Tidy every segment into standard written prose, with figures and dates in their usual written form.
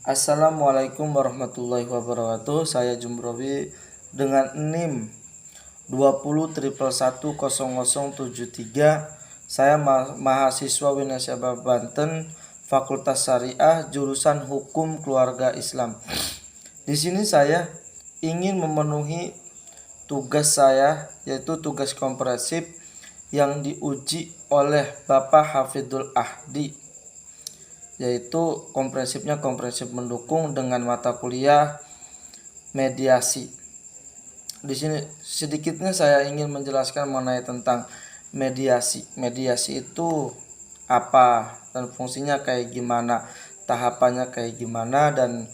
Assalamualaikum warahmatullahi wabarakatuh. Saya Jumrowi dengan NIM 20.111.073. Saya mahasiswa Winasyaba Banten, Fakultas Syariah, jurusan Hukum Keluarga Islam. Di sini saya ingin memenuhi tugas saya, yaitu tugas komprehensif yang diuji oleh Bapak Hafidul Ahdi, yaitu komprehensif mendukung dengan mata kuliah mediasi. Di sini sedikitnya saya ingin menjelaskan mengenai tentang mediasi. Mediasi itu apa dan fungsinya kayak gimana, tahapannya kayak gimana, dan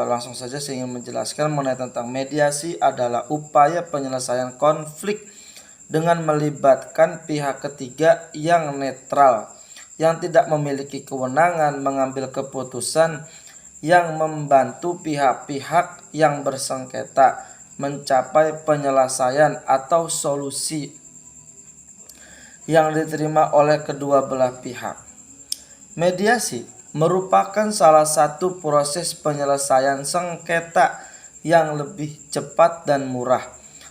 langsung saja saya ingin menjelaskan mengenai tentang mediasi adalah upaya penyelesaian konflik dengan melibatkan pihak ketiga yang netral, yang tidak memiliki kewenangan mengambil keputusan, yang membantu pihak-pihak yang bersengketa mencapai penyelesaian atau solusi yang diterima oleh kedua belah pihak. Mediasi merupakan salah satu proses penyelesaian sengketa yang lebih cepat dan murah,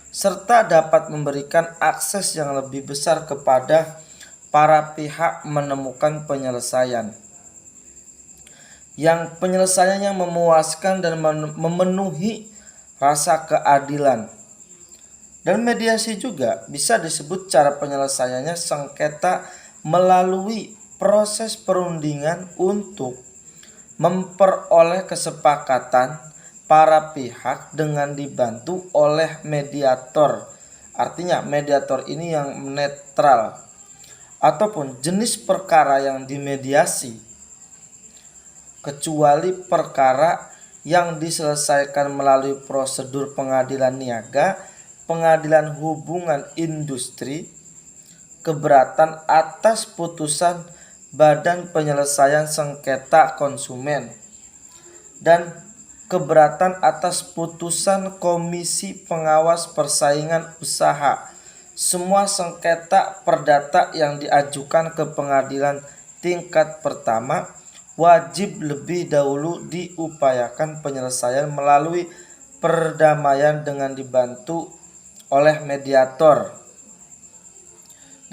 serta dapat memberikan akses yang lebih besar kepada para pihak menemukan penyelesaian yang penyelesaiannya memuaskan dan memenuhi rasa keadilan. Dan mediasi juga bisa disebut cara penyelesaiannya sengketa melalui proses perundingan untuk memperoleh kesepakatan para pihak dengan dibantu oleh mediator. Artinya mediator ini yang netral, ataupun jenis perkara yang dimediasi, kecuali perkara yang diselesaikan melalui prosedur pengadilan niaga, pengadilan hubungan industri, keberatan atas putusan Badan Penyelesaian Sengketa Konsumen, dan keberatan atas putusan Komisi Pengawas Persaingan Usaha. Semua sengketa perdata yang diajukan ke pengadilan tingkat pertama wajib lebih dahulu diupayakan penyelesaian melalui perdamaian dengan dibantu oleh mediator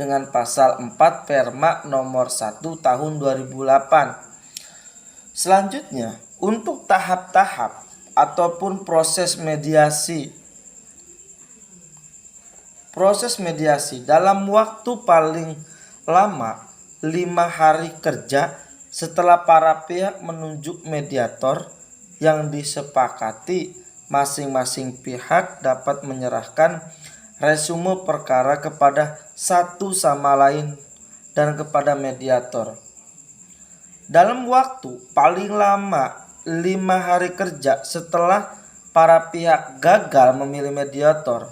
dengan pasal 4 Perma nomor 1 tahun 2008. Selanjutnya, untuk tahap-tahap ataupun proses mediasi. Proses mediasi dalam waktu paling lama 5 hari kerja setelah para pihak menunjuk mediator yang disepakati, masing-masing pihak dapat menyerahkan resume perkara kepada satu sama lain dan kepada mediator. Dalam waktu paling lama 5 hari kerja setelah para pihak gagal memilih mediator,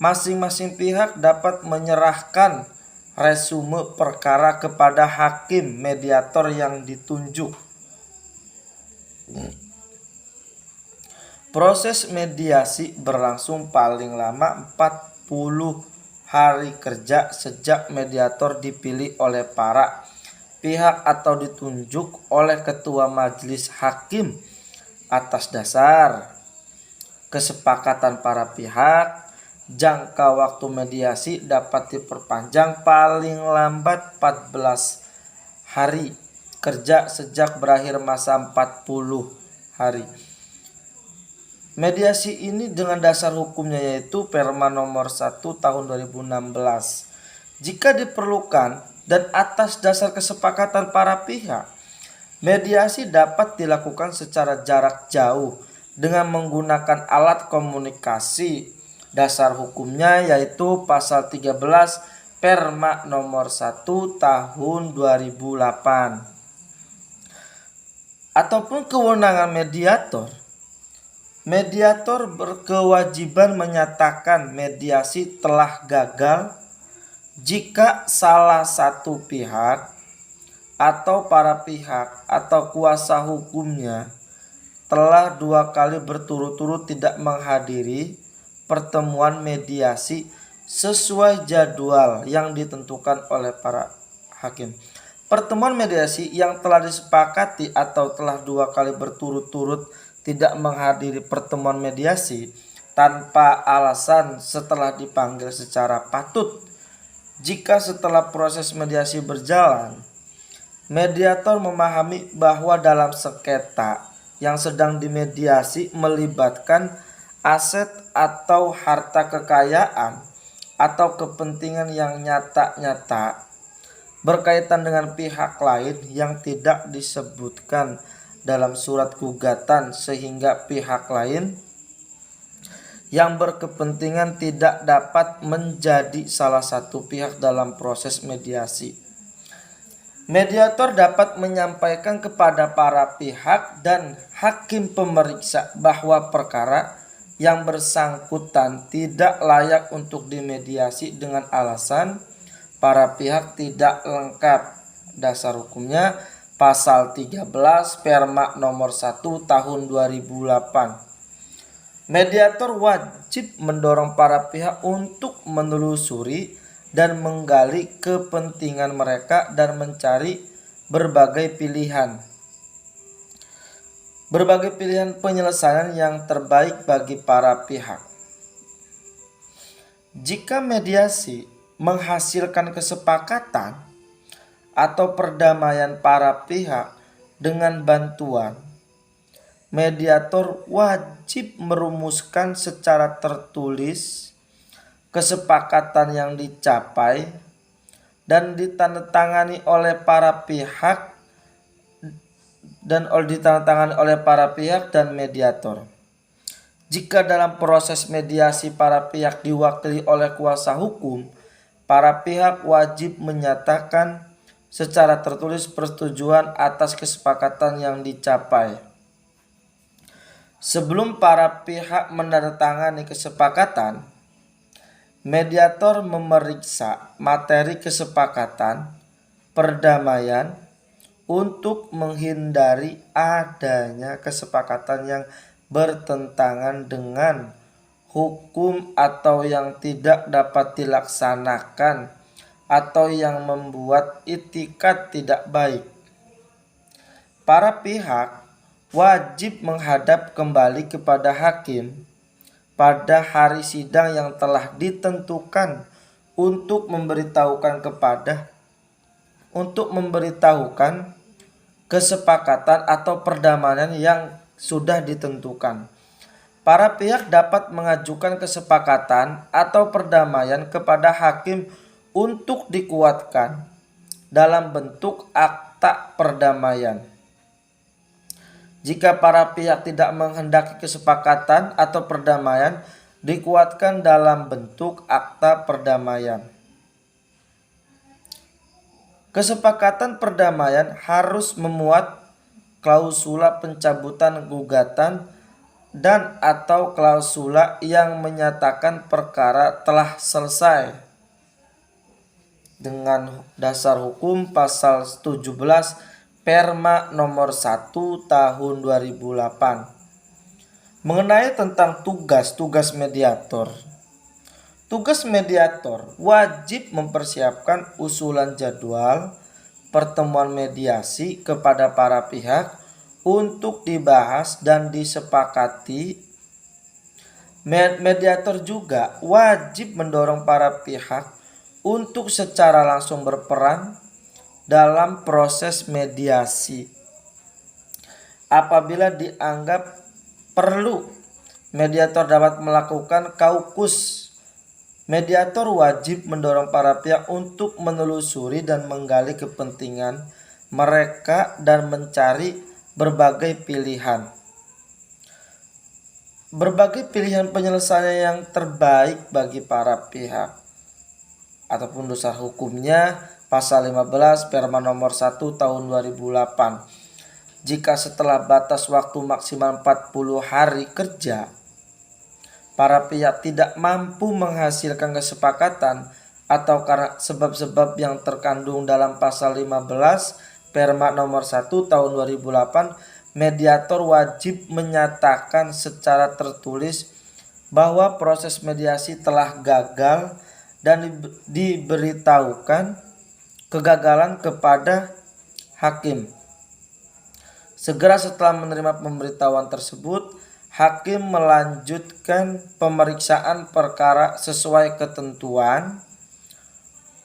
masing-masing pihak dapat menyerahkan resume perkara kepada hakim mediator yang ditunjuk. Proses mediasi berlangsung paling lama 40 hari kerja sejak mediator dipilih oleh para pihak atau ditunjuk oleh ketua majelis hakim atas dasar kesepakatan para pihak. Jangka waktu mediasi dapat diperpanjang paling lambat 14 hari kerja sejak berakhir masa 40 hari. Mediasi ini dengan dasar hukumnya yaitu Perma nomor 1 tahun 2016. Jika diperlukan dan atas dasar kesepakatan para pihak, mediasi dapat dilakukan secara jarak jauh dengan menggunakan alat komunikasi. Dasar hukumnya yaitu pasal 13 Perma nomor 1 tahun 2008. Ataupun kewenangan mediator. Mediator berkewajiban menyatakan mediasi telah gagal jika salah satu pihak atau para pihak atau kuasa hukumnya telah 2 kali berturut-turut tidak menghadiri pertemuan mediasi sesuai jadwal yang ditentukan oleh para hakim. Pertemuan mediasi yang telah disepakati atau telah 2 kali berturut-turut tidak menghadiri pertemuan mediasi tanpa alasan setelah dipanggil secara patut. Jika setelah proses mediasi berjalan, mediator memahami bahwa dalam sengketa yang sedang dimediasi melibatkan aset atau harta kekayaan atau kepentingan yang nyata-nyata berkaitan dengan pihak lain yang tidak disebutkan dalam surat gugatan, sehingga pihak lain yang berkepentingan tidak dapat menjadi salah satu pihak dalam proses mediasi. Mediator dapat menyampaikan kepada para pihak dan hakim pemeriksa bahwa perkara yang bersangkutan tidak layak untuk dimediasi dengan alasan para pihak tidak lengkap. Dasar hukumnya pasal 13 Perma nomor 1 tahun 2008. Mediator wajib mendorong para pihak untuk menelusuri dan menggali kepentingan mereka dan mencari berbagai pilihan penyelesaian yang terbaik bagi para pihak. Jika mediasi menghasilkan kesepakatan atau perdamaian para pihak dengan bantuan, mediator wajib merumuskan secara tertulis kesepakatan yang dicapai dan ditandatangani oleh para pihak dan mediator. Jika dalam proses mediasi para pihak diwakili oleh kuasa hukum, para pihak wajib menyatakan secara tertulis persetujuan atas kesepakatan yang dicapai. Sebelum para pihak menandatangani kesepakatan, mediator memeriksa materi kesepakatan perdamaian untuk menghindari adanya kesepakatan yang bertentangan dengan hukum atau yang tidak dapat dilaksanakan atau yang membuat itikat tidak baik. Para pihak wajib menghadap kembali kepada hakim pada hari sidang yang telah ditentukan untuk memberitahukan kesepakatan atau perdamaian yang sudah ditentukan. Para pihak dapat mengajukan kesepakatan atau perdamaian kepada hakim untuk dikuatkan dalam bentuk akta perdamaian. Jika para pihak tidak menghendaki kesepakatan atau perdamaian dikuatkan dalam bentuk akta perdamaian. Kesepakatan perdamaian harus memuat klausula pencabutan gugatan dan atau klausula yang menyatakan perkara telah selesai dengan dasar hukum pasal 17 Perma nomor 1 tahun 2008. Mengenai tentang tugas mediator. Tugas mediator wajib mempersiapkan usulan jadwal pertemuan mediasi kepada para pihak untuk dibahas dan disepakati. Mediator juga wajib mendorong para pihak untuk secara langsung berperan dalam proses mediasi. Apabila dianggap perlu, mediator dapat melakukan kaukus. Mediator wajib mendorong para pihak untuk menelusuri dan menggali kepentingan mereka dan mencari berbagai pilihan penyelesaian yang terbaik bagi para pihak. Ataupun dasar hukumnya pasal 15 Perma nomor 1 tahun 2008. Jika setelah batas waktu maksimal 40 hari kerja para pihak tidak mampu menghasilkan kesepakatan atau karena sebab-sebab yang terkandung dalam pasal 15 Perma nomor 1 tahun 2008, mediator wajib menyatakan secara tertulis bahwa proses mediasi telah gagal dan diberitahukan kegagalan kepada hakim. Segera setelah menerima pemberitahuan tersebut, hakim melanjutkan pemeriksaan perkara sesuai ketentuan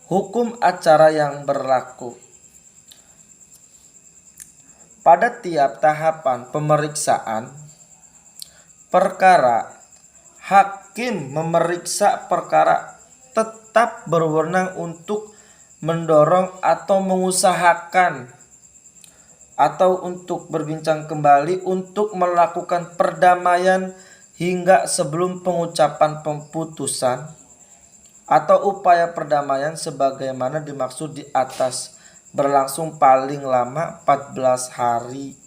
hukum acara yang berlaku. Pada tiap tahapan pemeriksaan perkara, hakim memeriksa perkara tetap berwenang untuk mendorong atau mengusahakan atau untuk berbincang kembali untuk melakukan perdamaian hingga sebelum pengucapan pemputusan atau upaya perdamaian sebagaimana dimaksud di atas, berlangsung paling lama 14 hari.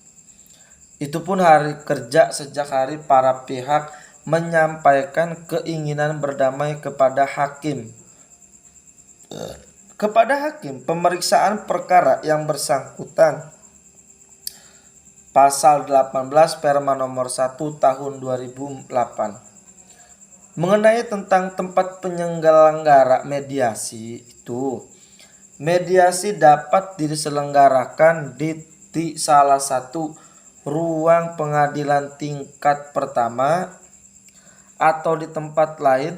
Itu pun hari kerja sejak hari para pihak menyampaikan keinginan berdamai kepada hakim. Kepada hakim, pemeriksaan perkara yang bersangkutan Pasal 18 Perma nomor 1 tahun 2008 mengenai tentang tempat penyelenggara mediasi itu. Mediasi dapat diselenggarakan di salah satu ruang pengadilan tingkat pertama atau di tempat lain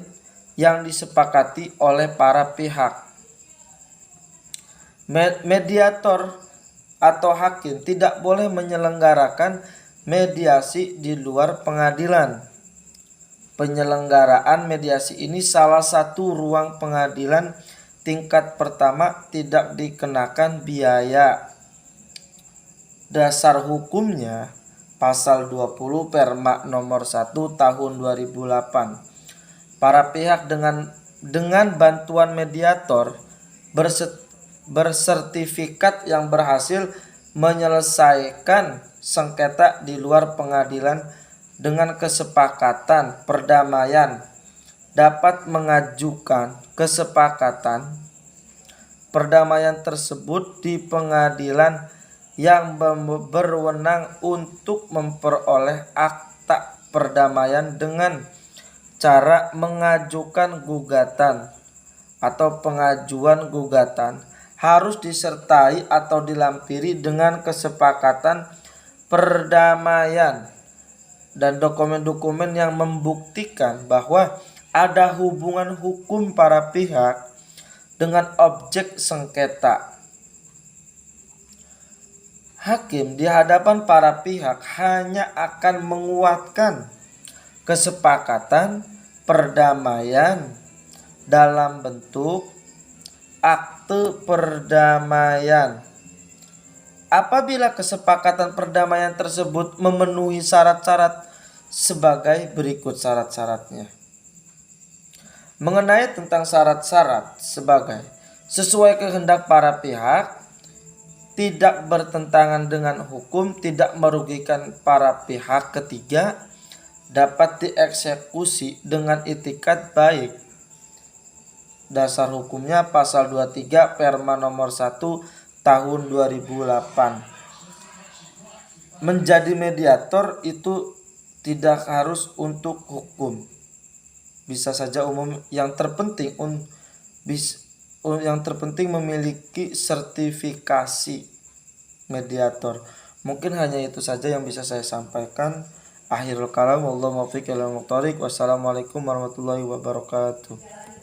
yang disepakati oleh para pihak. Mediator atau hakim tidak boleh menyelenggarakan mediasi di luar pengadilan. Penyelenggaraan mediasi ini salah satu ruang pengadilan tingkat pertama tidak dikenakan biaya. Dasar hukumnya Pasal 20 Perma nomor 1 tahun 2008. Para pihak dengan bantuan mediator bersertifikat yang berhasil menyelesaikan sengketa di luar pengadilan dengan kesepakatan perdamaian dapat mengajukan kesepakatan perdamaian tersebut di pengadilan yang berwenang untuk memperoleh akta perdamaian dengan cara mengajukan gugatan atau pengajuan gugatan harus disertai atau dilampiri dengan kesepakatan perdamaian dan dokumen-dokumen yang membuktikan bahwa ada hubungan hukum para pihak dengan objek sengketa. Hakim di hadapan para pihak hanya akan menguatkan kesepakatan perdamaian dalam bentuk akte perdamaian. Apabila kesepakatan perdamaian tersebut memenuhi syarat-syarat sebagai berikut syarat-syaratnya. Mengenai tentang syarat-syarat sebagai sesuai kehendak para pihak, tidak bertentangan dengan hukum, tidak merugikan para pihak ketiga, dapat dieksekusi dengan itikat baik. Dasar hukumnya Pasal 23 Perma nomor 1 tahun 2008. Menjadi mediator itu tidak harus untuk hukum. Bisa saja umum. Yang terpenting memiliki sertifikasi mediator. Mungkin hanya itu saja yang bisa saya sampaikan. Akhirul kalam, wallahu muwaffiq ila aqwamit thoriq. Wassalamualaikum warahmatullahi wabarakatuh.